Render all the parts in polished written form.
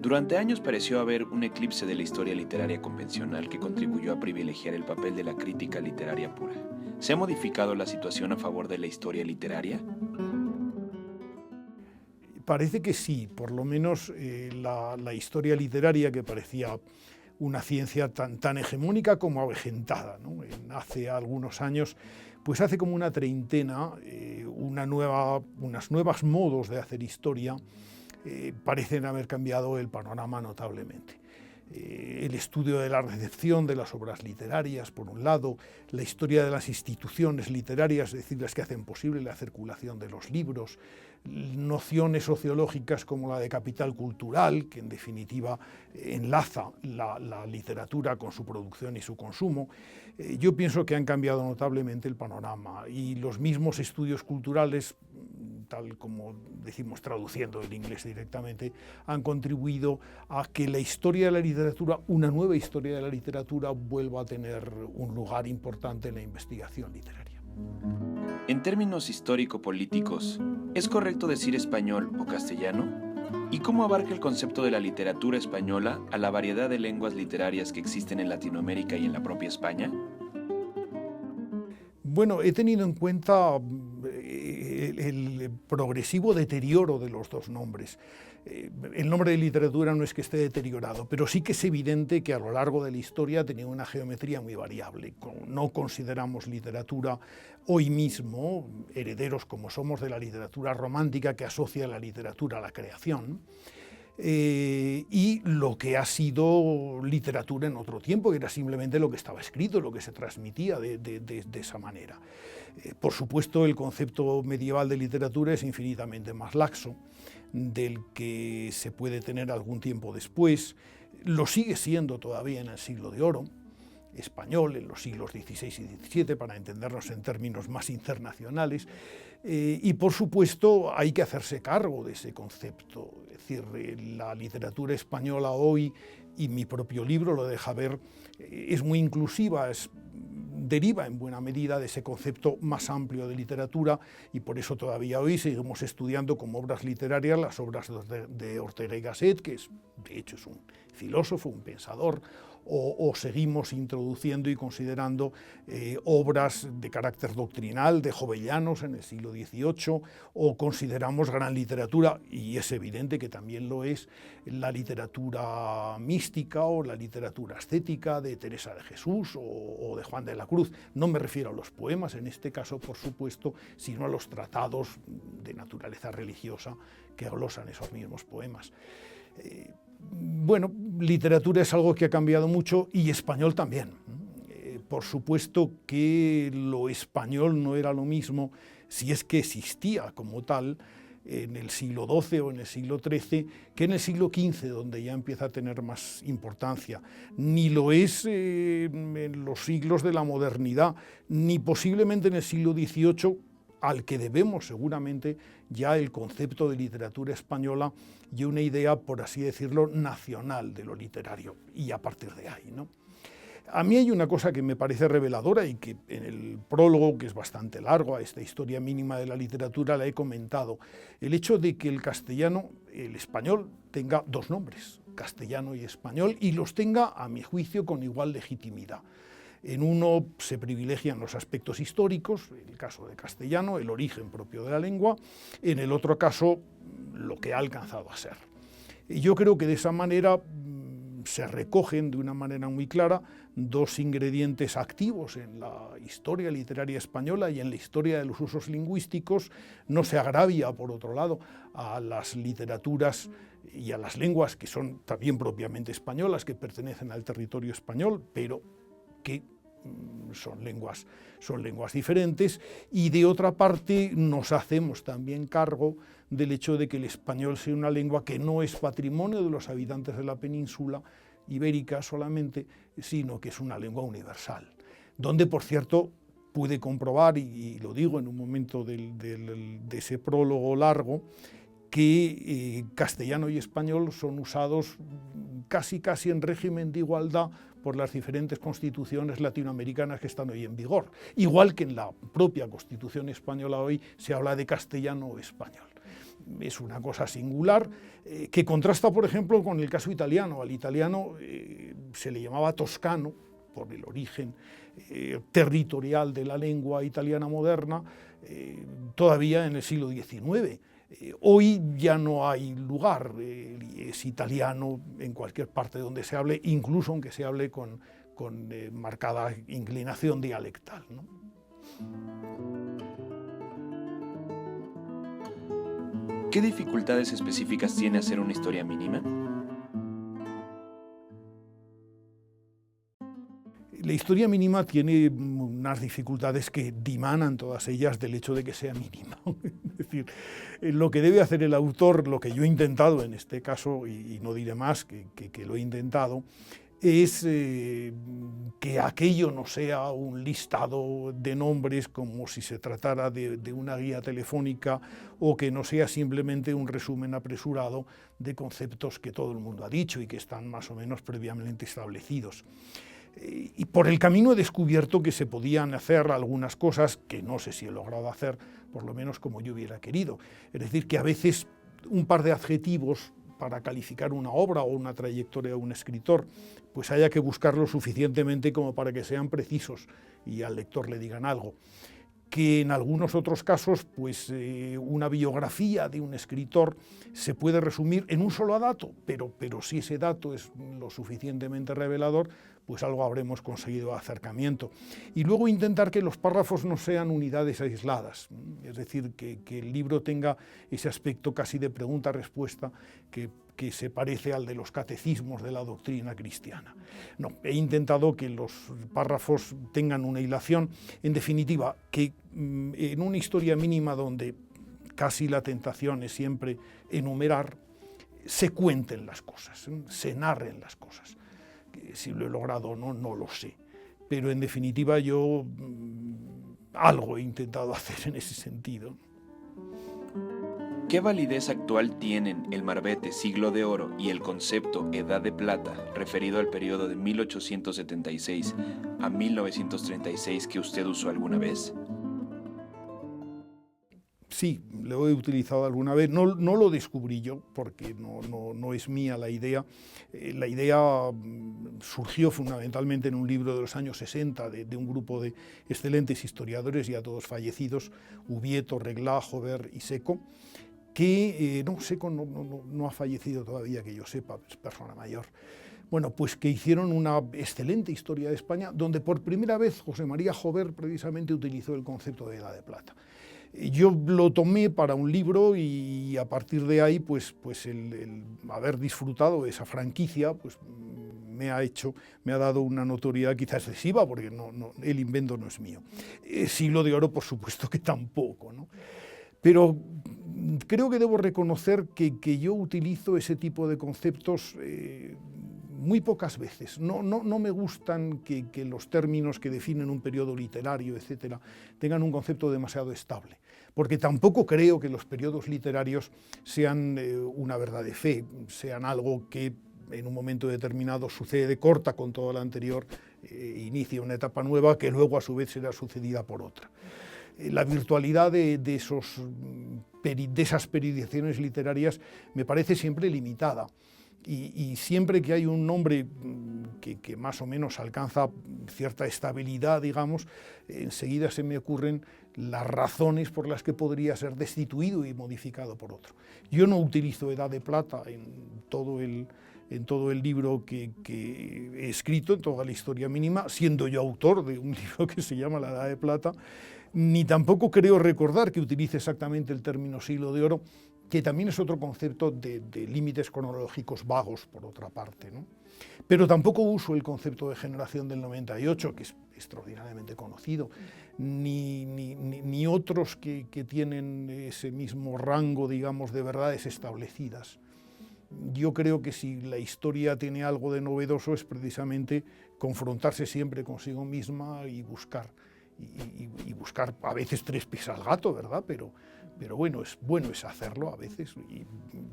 Durante años pareció haber un eclipse de la historia literaria convencional que contribuyó a privilegiar el papel de la crítica literaria pura. ¿Se ha modificado la situación a favor de la historia literaria? Parece que sí, por lo menos la historia literaria, que parecía una ciencia tan hegemónica como avejentada, ¿no? Hace algunos años, pues hace como una treintena, unas nuevas modos de hacer historia parecen haber cambiado el panorama notablemente. El estudio de la recepción de las obras literarias, por un lado, la historia de las instituciones literarias, es decir, las que hacen posible la circulación de los libros, nociones sociológicas como la de capital cultural, que en definitiva enlaza la literatura con su producción y su consumo. Yo pienso que han cambiado notablemente el panorama, y los mismos estudios culturales, tal como decimos traduciendo del inglés directamente, han contribuido a que la historia de la literatura, una nueva historia de la literatura, vuelva a tener un lugar importante en la investigación literaria. En términos histórico-políticos, ¿es correcto decir español o castellano? ¿Y cómo abarca el concepto de la literatura española a la variedad de lenguas literarias que existen en Latinoamérica y en la propia España? Bueno, he tenido en cuenta el progresivo deterioro de los dos nombres. El nombre de literatura no es que esté deteriorado, pero sí que es evidente que a lo largo de la historia ha tenido una geometría muy variable. No consideramos literatura hoy mismo, herederos como somos de la literatura romántica que asocia la literatura a la creación, y lo que ha sido literatura en otro tiempo, que era simplemente lo que estaba escrito, lo que se transmitía de esa manera. Por supuesto, el concepto medieval de literatura es infinitamente más laxo del que se puede tener algún tiempo después. Lo sigue siendo todavía en el siglo de oro español, en los siglos XVI y XVII, para entendernos en términos más internacionales, y por supuesto hay que hacerse cargo de ese concepto. Es decir, la literatura española hoy, y mi propio libro lo deja ver, es muy inclusiva, deriva en buena medida de ese concepto más amplio de literatura, y por eso todavía hoy seguimos estudiando como obras literarias las obras de Ortega y Gasset, que de hecho es un filósofo, un pensador, o seguimos introduciendo y considerando obras de carácter doctrinal de Jovellanos en el siglo XVIII, o consideramos gran literatura, y es evidente que también lo es, la literatura mística o la literatura estética de Teresa de Jesús o de Juan de la Cruz. No me refiero a los poemas en este caso, por supuesto, sino a los tratados de naturaleza religiosa que glosan esos mismos poemas. Bueno, literatura es algo que ha cambiado mucho, y español también. Por supuesto que lo español no era lo mismo, si es que existía como tal, en el siglo XII o en el siglo XIII, que en el siglo XV, donde ya empieza a tener más importancia. Ni lo es en los siglos de la modernidad, ni posiblemente en el siglo XVIII, al que debemos seguramente ya el concepto de literatura española y una idea, por así decirlo, nacional de lo literario, y a partir de ahí, ¿no? A mí hay una cosa que me parece reveladora, y que en el prólogo, que es bastante largo, a esta historia mínima de la literatura, la he comentado: el hecho de que el castellano, el español, tenga dos nombres, castellano y español, y los tenga, a mi juicio, con igual legitimidad. En uno se privilegian los aspectos históricos, en el caso de castellano, el origen propio de la lengua; en el otro caso, lo que ha alcanzado a ser. Y yo creo que de esa manera se recogen de una manera muy clara dos ingredientes activos en la historia literaria española y en la historia de los usos lingüísticos. No se agravia, por otro lado, a las literaturas y a las lenguas que son también propiamente españolas, que pertenecen al territorio español, pero que son lenguas diferentes, y de otra parte nos hacemos también cargo del hecho de que el español sea una lengua que no es patrimonio de los habitantes de la península ibérica solamente, sino que es una lengua universal, donde, por cierto, pude comprobar, y lo digo en un momento de ese prólogo largo, que castellano y español son usados casi en régimen de igualdad por las diferentes constituciones latinoamericanas que están hoy en vigor, igual que en la propia Constitución española hoy se habla de castellano o español. es una cosa singular, que contrasta, por ejemplo, con el caso italiano. Al italiano se le llamaba toscano, por el origen territorial de la lengua italiana moderna, todavía en el siglo XIX. Hoy ya no hay lugar, es italiano en cualquier parte donde se hable, incluso aunque se hable con marcada inclinación dialectal, ¿no? ¿Qué dificultades específicas tiene hacer una historia mínima? La historia mínima tiene unas dificultades que dimanan todas ellas del hecho de que sea mínima. Es decir, lo que debe hacer el autor, lo que yo he intentado en este caso, y no diré más que lo he intentado, es que aquello no sea un listado de nombres como si se tratara de una guía telefónica, o que no sea simplemente un resumen apresurado de conceptos que todo el mundo ha dicho y que están más o menos previamente establecidos. Y por el camino he descubierto que se podían hacer algunas cosas que no sé si he logrado hacer, por lo menos como yo hubiera querido. Es decir, que a veces un par de adjetivos para calificar una obra o una trayectoria de un escritor, pues haya que buscarlo suficientemente como para que sean precisos y al lector le digan algo. Que en algunos otros casos, pues una biografía de un escritor se puede resumir en un solo dato, pero si ese dato es lo suficientemente revelador, pues algo habremos conseguido de acercamiento. Y luego intentar que los párrafos no sean unidades aisladas, es decir, que el libro tenga ese aspecto casi de pregunta-respuesta que se parece al de los catecismos de la doctrina cristiana. No, he intentado que los párrafos tengan una hilación. En definitiva, que en una historia mínima donde casi la tentación es siempre enumerar, se cuenten las cosas, se narren las cosas. Si lo he logrado o no, no lo sé. Pero en definitiva yo algo he intentado hacer en ese sentido. ¿Qué validez actual tienen el Marbete Siglo de Oro y el concepto Edad de Plata, referido al periodo de 1876 a 1936 que usted usó alguna vez? Sí, lo he utilizado alguna vez. No lo descubrí yo, porque no es mía la idea. La idea surgió fundamentalmente en un libro de los años 60 de un grupo de excelentes historiadores, ya todos fallecidos, Ubieto, Reglá, Jover y Seco, que Seco no ha fallecido todavía, que yo sepa, es persona mayor. Bueno, pues que hicieron una excelente historia de España, donde por primera vez José María Jover precisamente utilizó el concepto de Edad de Plata. Yo lo tomé para un libro y a partir de ahí, pues el haber disfrutado de esa franquicia, pues me ha dado una notoriedad quizá excesiva, porque el invento no es mío. Siglo de Oro, por supuesto que tampoco, ¿no? Pero creo que debo reconocer que yo utilizo ese tipo de conceptos muy pocas veces. No me gustan que los términos que definen un periodo literario, etcétera, tengan un concepto demasiado estable, porque tampoco creo que los periodos literarios sean una verdad de fe, sean algo que en un momento determinado sucede, corta con todo lo anterior, inicia una etapa nueva que luego a su vez será sucedida por otra. La virtualidad de esas periodizaciones literarias me parece siempre limitada. Y siempre que hay un nombre que más o menos alcanza cierta estabilidad, digamos, enseguida se me ocurren las razones por las que podría ser destituido y modificado por otro. Yo no utilizo Edad de Plata en todo el libro que he escrito, en toda la historia mínima, siendo yo autor de un libro que se llama La Edad de Plata, ni tampoco creo recordar que utilice exactamente el término Siglo de Oro, que también es otro concepto de límites cronológicos vagos, por otra parte, ¿no? Pero tampoco uso el concepto de generación del 98, que es extraordinariamente conocido, ni otros que tienen ese mismo rango, digamos, de verdades establecidas. Yo creo que si la historia tiene algo de novedoso es precisamente confrontarse siempre consigo misma y buscar a veces tres pies al gato, ¿verdad? Pero bueno es hacerlo a veces, y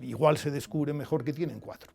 igual se descubre mejor que tienen cuatro.